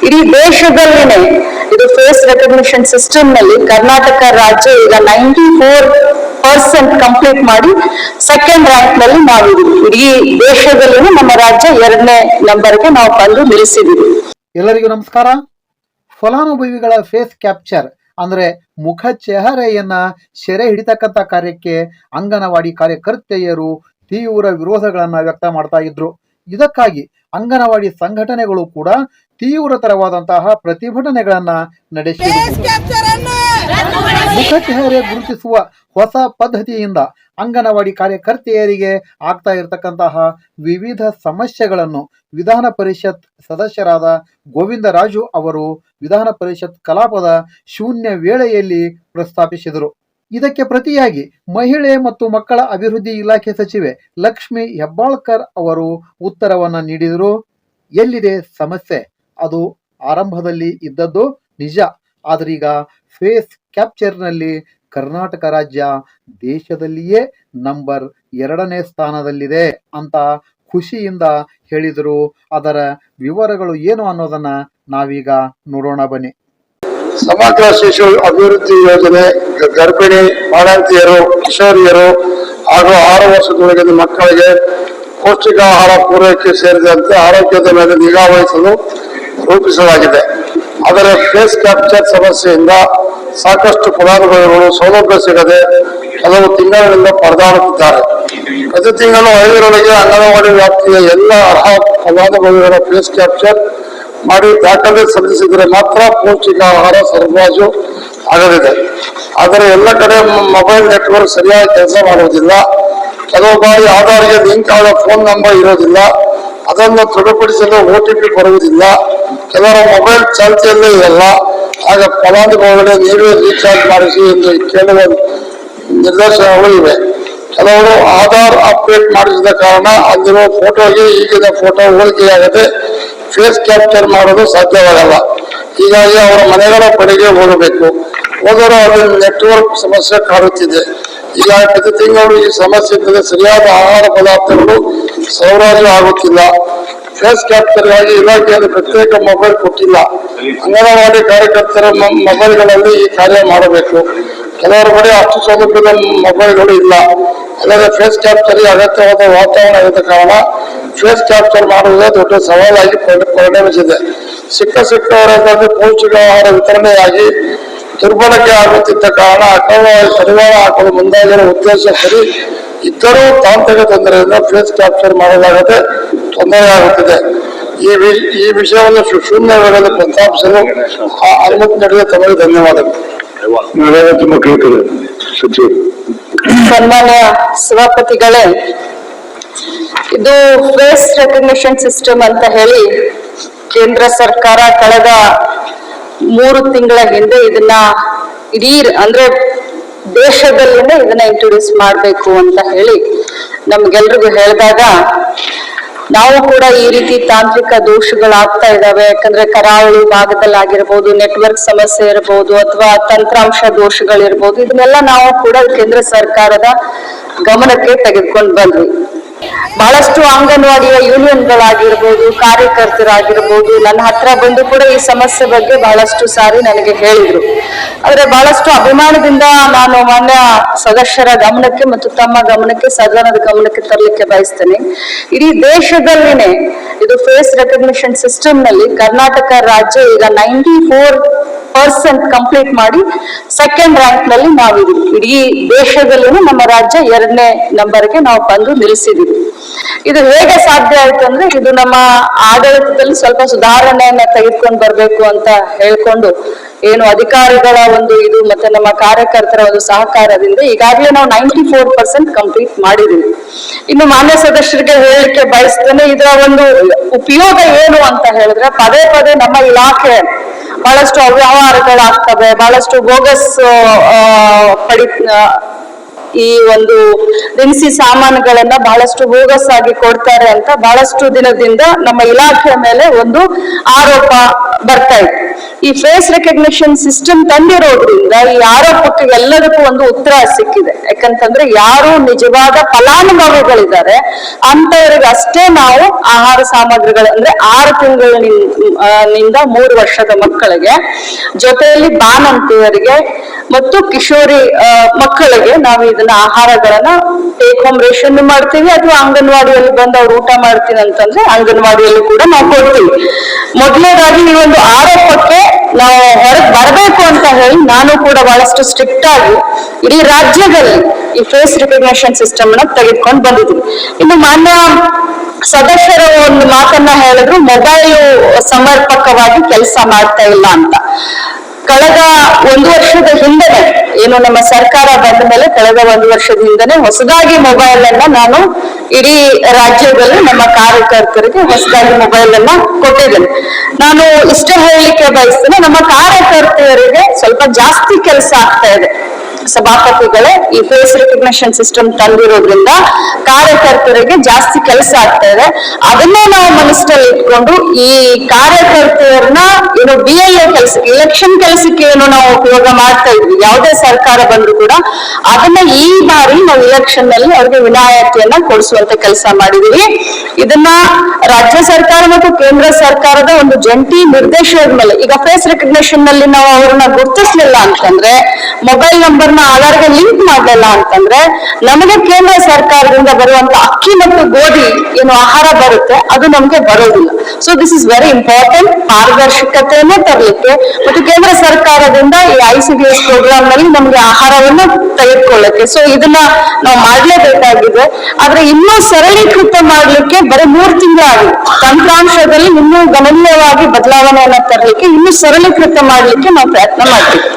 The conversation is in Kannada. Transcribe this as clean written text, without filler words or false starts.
ಇಡೀ ದೇಶದಲ್ಲಿನೇ ಇದು ಫೇಸ್ ರೆಕಗ್ನಿಷನ್ ಸಿಸ್ಟಮ್ ನಲ್ಲಿ ಕರ್ನಾಟಕ ರಾಜ್ಯ ಈಗ 94% ಕಂಪ್ಲೀಟ್ ಮಾಡಿ ಸೆಕೆಂಡ್ ರ್ಯಾಂಕ್ ನಲ್ಲಿ ನಾವಿದ್ದೀವಿ. ಇಡೀ ದೇಶದಲ್ಲಿನೂ ನಮ್ಮ ರಾಜ್ಯ 2ನೇ ನಂಬರ್ಗೆ ನಾವು ಬಂದು ನಿಲ್ಲಿಸಿದ್ದೀವಿ. ಎಲ್ಲರಿಗೂ ನಮಸ್ಕಾರ. ಫಲಾನುಭವಿಗಳ ಫೇಸ್ ಕ್ಯಾಪ್ಚರ್ ಅಂದ್ರೆ ಮುಖ ಚೆಹರೆಯನ್ನ ಸೆರೆ ಹಿಡಿತಕ್ಕಂಥ ಕಾರ್ಯಕ್ಕೆ ಅಂಗನವಾಡಿ ಕಾರ್ಯಕರ್ತೆಯರು ತೀವ್ರ ವಿರೋಧಗಳನ್ನ ವ್ಯಕ್ತ ಮಾಡ್ತಾ ಇದ್ರು. ಇದಕ್ಕಾಗಿ ಅಂಗನವಾಡಿ ಸಂಘಟನೆಗಳು ಕೂಡ ತೀವ್ರತರವಾದಂತಹ ಪ್ರತಿಭಟನೆಗಳನ್ನ ನಡೆಸಿದರು. ಮುಖ ಚೆಹರೆ ಗುರುತಿಸುವ ಹೊಸ ಪದ್ಧತಿಯಿಂದ ಅಂಗನವಾಡಿ ಕಾರ್ಯಕರ್ತೆಯರಿಗೆ ಆಗ್ತಾ ಇರತಕ್ಕಂತಹ ವಿವಿಧ ಸಮಸ್ಯೆಗಳನ್ನು ವಿಧಾನ ಪರಿಷತ್ ಸದಸ್ಯರಾದ ಗೋವಿಂದರಾಜು ಅವರು ವಿಧಾನ ಪರಿಷತ್ ಕಲಾಪದ ಶೂನ್ಯ ವೇಳೆಯಲ್ಲಿ ಪ್ರಸ್ತಾಪಿಸಿದರು. ಇದಕ್ಕೆ ಪ್ರತಿಯಾಗಿ ಮಹಿಳೆ ಮತ್ತು ಮಕ್ಕಳ ಅಭಿವೃದ್ಧಿ ಇಲಾಖೆ ಸಚಿವೆ ಲಕ್ಷ್ಮಿ ಹೆಬ್ಬಾಳ್ಕರ್ ಅವರು ಉತ್ತರವನ್ನ ನೀಡಿದರು. ಎಲ್ಲಿದೆ ಸಮಸ್ಯೆ? ಅದು ಆರಂಭದಲ್ಲಿ ಇದ್ದದ್ದು ನಿಜ, ಆದ್ರೀಗ ಫೇಸ್ ಕ್ಯಾಪ್ಚರ್ನಲ್ಲಿ ಕರ್ನಾಟಕ ರಾಜ್ಯ ದೇಶದಲ್ಲಿಯೇ ನಂಬರ್ 2ನೇ ಸ್ಥಾನದಲ್ಲಿದೆ ಅಂತ ಖುಷಿಯಿಂದ ಹೇಳಿದರು. ಅದರ ವಿವರಗಳು ಏನು ಅನ್ನೋದನ್ನ ನಾವೀಗ ನೋಡೋಣ ಬನ್ನಿ. ಸಮಗ್ರ ಶಿಶು ಅಭಿವೃದ್ಧಿ ಯೋಜನೆ ಗರ್ಭಿಣಿ ಬಾಣಂತಿಯರು, ಕಿಶೋರಿಯರು ಹಾಗೂ 6 ವರ್ಷದೊಳಗಿನ ಮಕ್ಕಳಿಗೆ ಪೌಷ್ಟಿಕಾಹಾರ ಪೂರೈಕೆ ಸೇರಿದಂತೆ ಆರೋಗ್ಯದ ಮೇಲೆ ನಿಗಾ ವಹಿಸಲು ರೂಪಿಸಲಾಗಿದೆ. ಆದರೆ ಫೇಸ್ ಕ್ಯಾಪ್ಚರ್ ಸಮಸ್ಯೆಯಿಂದ ಸಾಕಷ್ಟು ಫಲಾನುಭವಿಗಳು ಸೌಲಭ್ಯ ಸಿಗದೆ ಕೆಲವು ತಿಂಗಳಿನಿಂದ ಪರದಾಡುತ್ತಿದ್ದಾರೆ. ಪ್ರತಿ ತಿಂಗಳು 5ರೊಳಗೆ ಅಂಗನವಾಡಿ ವ್ಯಾಪ್ತಿಯ ಎಲ್ಲ ಅರ್ಹ ಫಲಾನುಭವಿಗಳ ಫೇಸ್ ಕ್ಯಾಪ್ಚರ್ ಮಾಡಿ ದಾಖಲೆ ಸಲ್ಲಿಸಿದರೆ ಮಾತ್ರ ಪೌಷ್ಟಿಕಾಹಾರ ಸರಬರಾಜು ಆಗಲಿದೆ. ಆದರೆ ಎಲ್ಲ ಕಡೆ ಮೊಬೈಲ್ ನೆಟ್ವರ್ಕ್ ಸರಿಯಾಗಿ ಕೆಲಸ ಮಾಡುವುದಿಲ್ಲ. ಕೆಲವು ಬಾರಿ ಆಧಾರ್ಗೆ ಲಿಂಕ್ ಆದ ಫೋನ್ ನಂಬರ್ ಇರೋದಿಲ್ಲ. ಅದನ್ನು ದೃಢಪಡಿಸಲು OTP ಬರುವುದಿಲ್ಲ. ಕೆಲವರ ಮೊಬೈಲ್ ಚಾಲ್ತಿಯಲ್ಲೇ ಇರಲ್ಲ. ಆಗ ಫಲಾನುಭವಿಗಳೇ ನೀವೇ ರೀಚಾರ್ಜ್ ಮಾಡಿಸಿ ಎಂದು ಕೇಳುವ ನಿರ್ದೇಶನಗಳು ಇವೆ. ಕೆಲವರು ಆಧಾರ್ ಅಪ್ಡೇಟ್ ಮಾಡಿಸಿದ ಕಾರಣ ಅಲ್ಲಿರುವ ಫೋಟೋಗೆ ಈಗಿನ ಫೋಟೋ ಹೋಲಿಕೆಯಾಗದೆ ಫೇಸ್ ಕ್ಯಾಪ್ಚರ್ ಮಾಡಲು ಸಾಧ್ಯವಾಗಲ್ಲ. ಹೀಗಾಗಿ ಅವರ ಮನೆಗಳ ಕಡೆಗೆ ಹೋಗಬೇಕು. ಹೋದರೂ ಅಲ್ಲಿ ನೆಟ್ವರ್ಕ್ ಸಮಸ್ಯೆ ಕಾಡುತ್ತಿದೆ. ಹೀಗಾಗಿ ಪ್ರತಿ ತಿಂಗಳು ಈ ಸಮಸ್ಯೆ ಸರಿಯಾದ ಆಹಾರ ಪದಾರ್ಥಗಳು ಸರಬರಾಜು ಆಗುತ್ತಿಲ್ಲ. ಫೇಸ್ ಕ್ಯಾಪ್ಚರ್ಗಾಗಿ ಇಲಾಖೆಯಲ್ಲಿ ಪ್ರತ್ಯೇಕ ಮೊಬೈಲ್ ಕೊಟ್ಟಿಲ್ಲ. ಅಂಗನವಾಡಿ ಕಾರ್ಯಕರ್ತರ ಮೊಬೈಲ್ಗಳಲ್ಲಿ ಈ ಕಾರ್ಯ ಮಾಡಬೇಕು. ಕೆಲವರ ಕಡೆ ಅಷ್ಟು ಸೌಲಭ್ಯದ ಮೊಬೈಲ್ಗಳು ಇಲ್ಲ. ಅಲ್ಲದೆ ಫೇಸ್ ಕ್ಯಾಪ್ಚರ್ಗೆ ಅಗತ್ಯವಾದ ವಾತಾವರಣ ಇರದ ಕಾರಣ ಫೇಸ್ ಕ್ಯಾಪ್ಚರ್ ಮಾಡುವುದೇ ದೊಡ್ಡ ಸವಾಲಾಗಿ ಪರಿಣಮಿಸಿದೆ. ಸಿಕ್ಕವರಲ್ಲಿ ಪೌಷ್ಟಿಕಾಹಾರ ವಿತರಣೆಯಾಗಿ ದುರ್ಬಳಕೆ ಆಗುತ್ತಿದ್ದ ಕಾರಣ ಅಕ್ರಮವಾಗಿ ಕಡಿವಾಣ ಹಾಕಲು ಮುಂದಾಗಿರುವ ಉದ್ದೇಶ ಸರಿ ಇದ್ದರೂ ತಾಂತ್ರಿಕ ತೊಂದರೆಯಿಂದ ಫೇಸ್ ಕ್ಯಾಪ್ಚರ್ ಮಾಡಲಾಗದೆ ತೊಂದರೆಯಾಗುತ್ತಿದೆ. ಈ ವಿಷಯವನ್ನು ಶೂನ್ಯ ವೇಳೆಯಲ್ಲಿ ಪ್ರಸ್ತಾಪಿಸಲು ಅನುಮತಿ ನೀಡಿದ ತಮಗೆ ಧನ್ಯವಾದಗಳು. ಸನ್ಮಾನ್ಯ ಸಭಾಪತಿಗಳೇ, ಇದು ಫೇಸ್ ರೆಕಗ್ನಿಷನ್ ಸಿಸ್ಟಮ್ ಅಂತ ಹೇಳಿ ಕೇಂದ್ರ ಸರ್ಕಾರ ಕಳೆದ 3 ತಿಂಗಳ ಹಿಂದೆ ಇದನ್ನ ಇಡೀ ಅಂದ್ರೆ ದೇಶದಲ್ಲಿನೇ ಇದನ್ನ ಇಂಟ್ರೊಡ್ಯೂಸ್ ಮಾಡ್ಬೇಕು ಅಂತ ಹೇಳಿ ನಮ್ಗೆಲ್ರಿಗೂ ಹೇಳಿದಾಗ ನಾವು ಕೂಡ ಈ ರೀತಿ ತಾಂತ್ರಿಕ ದೋಷಗಳಾಗ್ತಾ ಇದಾವೆ. ಯಾಕಂದ್ರೆ ಕರಾವಳಿ ಭಾಗದಲ್ಲಾಗಿರ್ಬೋದು, ನೆಟ್ವರ್ಕ್ ಸಮಸ್ಯೆ ಇರಬಹುದು ಅಥವಾ ತಂತ್ರಾಂಶ ದೋಷಗಳಿರ್ಬೋದು, ಇದನ್ನೆಲ್ಲ ನಾವು ಕೂಡ ಕೇಂದ್ರ ಸರ್ಕಾರದ ಗಮನಕ್ಕೆ ತೆಗೆದುಕೊಂಡು ಬಂದ್ವಿ. ಬಹಳಷ್ಟು ಅಂಗನವಾಡಿಯ ಯೂನಿಯನ್ಗಳಾಗಿರ್ಬೋದು, ಕಾರ್ಯಕರ್ತರಾಗಿರ್ಬೋದು ನನ್ನ ಹತ್ರ ಬಂದು ಕೂಡ ಈ ಸಮಸ್ಯೆ ಬಗ್ಗೆ ಬಹಳಷ್ಟು ಸಾರಿ ನನಗೆ ಹೇಳಿದ್ರು. ಆದ್ರೆ ಬಹಳಷ್ಟು ಅಭಿಮಾನದಿಂದ ನಾನು ಮಾನ್ಯ ಸದಸ್ಯರ ಗಮನಕ್ಕೆ ಮತ್ತು ತಮ್ಮ ಗಮನಕ್ಕೆ, ಸದನದ ಗಮನಕ್ಕೆ ತರಲಿಕ್ಕೆ ಬಯಸ್ತೇನೆ. ಇಡೀ ದೇಶದಲ್ಲಿನೇ ಇದು ಫೇಸ್ ರೆಕಗ್ನಿಷನ್ ಸಿಸ್ಟಮ್ ನಲ್ಲಿ ಕರ್ನಾಟಕ ರಾಜ್ಯ ಈಗ 94% ಕಂಪ್ಲೀಟ್ ಮಾಡಿ ಸೆಕೆಂಡ್ ರ್ಯಾಂಕ್ ನಲ್ಲಿ ನಾವಿದ್ದೀವಿ. ಇಡೀ ದೇಶದಲ್ಲಿನೂ ನಮ್ಮ ರಾಜ್ಯ 2ನೇ ನಂಬರ್ಗೆ ನಾವು ಬಂದು ನಿಲ್ಲಿಸಿದ್ದೀವಿ. ಇದು ಹೇಗೆ ಸಾಧ್ಯ ಆಯ್ತು ಅಂದ್ರೆ ಇದು ನಮ್ಮ ಆಡಳಿತದಲ್ಲಿ ಸ್ವಲ್ಪ ಸುಧಾರಣೆಯನ್ನ ತೆಗೆದುಕೊಂಡು ಬರ್ಬೇಕು ಅಂತ ಹೇಳ್ಕೊಂಡು ಏನು ಅಧಿಕಾರಿಗಳ ಒಂದು ಇದು ಮತ್ತೆ ನಮ್ಮ ಕಾರ್ಯಕರ್ತರ ಒಂದು ಸಹಕಾರದಿಂದ ಈಗಾಗಲೇ ನಾವು 94% ಕಂಪ್ಲೀಟ್ ಮಾಡಿದೀವಿ. ಇನ್ನು ಮಾನ್ಯ ಸದಸ್ಯರಿಗೆ ಹೇಳಲಿಕ್ಕೆ ಬಯಸ್ತೇನೆ, ಇದರ ಒಂದು ಉಪಯೋಗ ಏನು ಅಂತ ಹೇಳಿದ್ರೆ ಪದೇ ಪದೇ ನಮ್ಮ ಇಲಾಖೆ ಬಹಳಷ್ಟು ಅವ್ಯವಹಾರಗಳಾಗ್ತವೆ, ಬಹಳಷ್ಟು ಬೋಗಸ್ ಈ ಒಂದು ದಿನಸಿ ಸಾಮಾನುಗಳನ್ನ ಬಹಳಷ್ಟು ಬೋಗಸ್ ಆಗಿ ಕೊಡ್ತಾರೆ ಅಂತ ಬಹಳಷ್ಟು ದಿನದಿಂದ ನಮ್ಮ ಇಲಾಖೆಯ ಮೇಲೆ ಒಂದು ಆರೋಪ ಬರ್ತಾ ಇತ್ತು. ಈ ಫೇಸ್ ರೆಕಗ್ನಿಷನ್ ಸಿಸ್ಟಮ್ ತಂದಿರೋದ್ರಿಂದ ಈ ಆರೋಪಕ್ಕೆ ಎಲ್ಲದಕ್ಕೂ ಒಂದು ಉತ್ತರ ಸಿಕ್ಕಿದೆ. ಯಾಕಂತಂದ್ರೆ ಯಾರು ನಿಜವಾದ ಫಲಾನುಭವಿಗಳಿದ್ದಾರೆ ಅಂತವರಿಗೆ ಅಷ್ಟೇ ನಾವು ಆಹಾರ ಸಾಮಗ್ರಿಗಳು ಅಂದ್ರೆ 6 ತಿಂಗಳಿನಿಂದ 3 ವರ್ಷದ ಮಕ್ಕಳಿಗೆ, ಜೊತೆಯಲ್ಲಿ ಬಾಣಂತಿಯರಿಗೆ ಮತ್ತು ಕಿಶೋರಿ ಮಕ್ಕಳಿಗೆ ನಾವು ಇದನ್ನ ಆಹಾರಗಳನ್ನ ಟೇಕ್ ಹೋಮ್ ರೇಷನ್ ಮಾಡ್ತೀವಿ, ಅಥವಾ ಅಂಗನವಾಡಿಯಲ್ಲಿ ಬಂದು ಅವ್ರು ಊಟ ಮಾಡ್ತೀನಿ ಅಂತಂದ್ರೆ ಅಂಗನವಾಡಿಯಲ್ಲಿ ಕೂಡ ನಾವು ಕೊಡ್ತೀವಿ. ಮೊದಲನೇದಾಗಿ ಈ ಒಂದು ಆರೋಪಕ್ಕೆ ನಾವು ಹೊರಗೆ ಬರಬೇಕು ಅಂತ ಹೇಳಿ ನಾನು ಕೂಡ ಬಹಳಷ್ಟು ಸ್ಟ್ರಿಕ್ಟ್ ಆಗಿ ಇಡೀ ರಾಜ್ಯದಲ್ಲಿ ಈ ಫೇಸ್ ರಿಕಗ್ನಿಷನ್ ಸಿಸ್ಟಮ್ ನ ತೆಗೆದುಕೊಂಡು ಬಂದಿದ್ವಿ. ಇನ್ನು ಮಾನ್ಯ ಸದಸ್ಯರ ಒಂದು ಮಾತನ್ನ ಹೇಳಿದ್ರು, ಮೊಬೈಲ್ ಸಮರ್ಪಕವಾಗಿ ಕೆಲಸ ಮಾಡ್ತಾ ಇಲ್ಲ ಅಂತ. ಕಳೆದ 1 ವರ್ಷದ ಹಿಂದೆನೆ, ಏನು ನಮ್ಮ ಸರ್ಕಾರ ಬಂದ ಮೇಲೆ ಕಳೆದ 1 ವರ್ಷದ ಹಿಂದೆನೆ ಹೊಸದಾಗಿ ಮೊಬೈಲ್ ಅನ್ನ ನಾನು ಇಡೀ ರಾಜ್ಯದಲ್ಲಿ ನಮ್ಮ ಕಾರ್ಯಕರ್ತರಿಗೆ ಹೊಸದಾಗಿ ಮೊಬೈಲ್ ಅನ್ನ ಕೊಟ್ಟಿದ್ದೇನೆ. ನಾನು ಇಷ್ಟೇ ಹೇಳಲಿಕ್ಕೆ ಬಯಸ್ತೇನೆ, ನಮ್ಮ ಕಾರ್ಯಕರ್ತೆಯರಿಗೆ ಸ್ವಲ್ಪ ಜಾಸ್ತಿ ಕೆಲಸ ಆಗ್ತಾ ಇದೆ. ಸಭಾಪತಿಗಳೇ, ಈ ಫೇಸ್ ರಿಕಗ್ನಿಷನ್ ಸಿಸ್ಟಮ್ ತಂದಿರೋದ್ರಿಂದ ಕಾರ್ಯಕರ್ತರಿಗೆ ಜಾಸ್ತಿ ಕೆಲಸ ಆಗ್ತಾ ಇದೆ. ಅದನ್ನೇ ನಾವು ಮನಸ್ಸಲ್ಲಿ ಇಟ್ಕೊಂಡು ಈ ಕಾರ್ಯಕರ್ತೆಯರನ್ನ ಏನು BLO ಕೆಲಸಕ್ಕೆ, ಇಲೆಕ್ಷನ್ ಕೆಲಸಕ್ಕೆ ಏನು ನಾವು ಉಪಯೋಗ ಮಾಡ್ತಾ ಇದ್ವಿ, ಯಾವುದೇ ಸರ್ಕಾರ ಬಂದ್ರು ಕೂಡ ಅದನ್ನ ಈ ಬಾರಿ ನಾವು ಇಲೆಕ್ಷನ್ ನಲ್ಲಿ ಅವ್ರಿಗೆ ವಿನಾಯಿತಿಯನ್ನ ಕೊಡಿಸುವಂತ ಕೆಲಸ ಮಾಡಿದೀವಿ. ಇದನ್ನ ರಾಜ್ಯ ಸರ್ಕಾರ ಮತ್ತು ಕೇಂದ್ರ ಸರ್ಕಾರದ ಒಂದು ಜಂಟಿ ನಿರ್ದೇಶನದ ಮೇಲೆ, ಈಗ ಫೇಸ್ ರಿಕಗ್ನಿಷನ್ ನಲ್ಲಿ ನಾವು ಅವ್ರನ್ನ ಗುರುತಿಸ್ಲಿಲ್ಲ ಅಂತಂದ್ರೆ, ಮೊಬೈಲ್ ನಂಬರ್ ಆಧಾರ್ಗೆ ಲಿಂಕ್ ಮಾಡಲಿಲ್ಲ ಅಂತಂದ್ರೆ, ನಮಗೆ ಕೇಂದ್ರ ಸರ್ಕಾರದಿಂದ ಬರುವಂತ ಅಕ್ಕಿ ಮತ್ತು ಗೋಧಿ ಏನು ಆಹಾರ ಬರುತ್ತೆ ಅದು ನಮ್ಗೆ ಬರೋದಿಲ್ಲ. So this is very important. ಪಾರದರ್ಶಕತೆಯನ್ನೇ ತರಲಿಕ್ಕೆ ಮತ್ತು ಕೇಂದ್ರ ಸರ್ಕಾರದಿಂದ ಈ ICDS ಪ್ರೋಗ್ರಾಮ್ ನಲ್ಲಿ ನಮ್ಗೆ ಆಹಾರವನ್ನು ತೆಗೆದುಕೊಳ್ಳಕ್ಕೆ, ಸೊ ಇದನ್ನ ನಾವು ಮಾಡ್ಲೇಬೇಕಾಗಿದೆ. ಆದ್ರೆ ಇನ್ನೂ ಸರಳೀಕೃತ ಮಾಡ್ಲಿಕ್ಕೆ ಬರೀ 3 ತಿಂಗಳಾಗಿದೆ. ತಂತ್ರಾಂಶದಲ್ಲಿ ಇನ್ನೂ ಗಣನೀಯವಾಗಿ ಬದಲಾವಣೆಯನ್ನ ತರಲಿಕ್ಕೆ, ಇನ್ನೂ ಸರಳೀಕೃತ ಮಾಡ್ಲಿಕ್ಕೆ ನಾವು ಪ್ರಯತ್ನ ಮಾಡ್ತೀವಿ.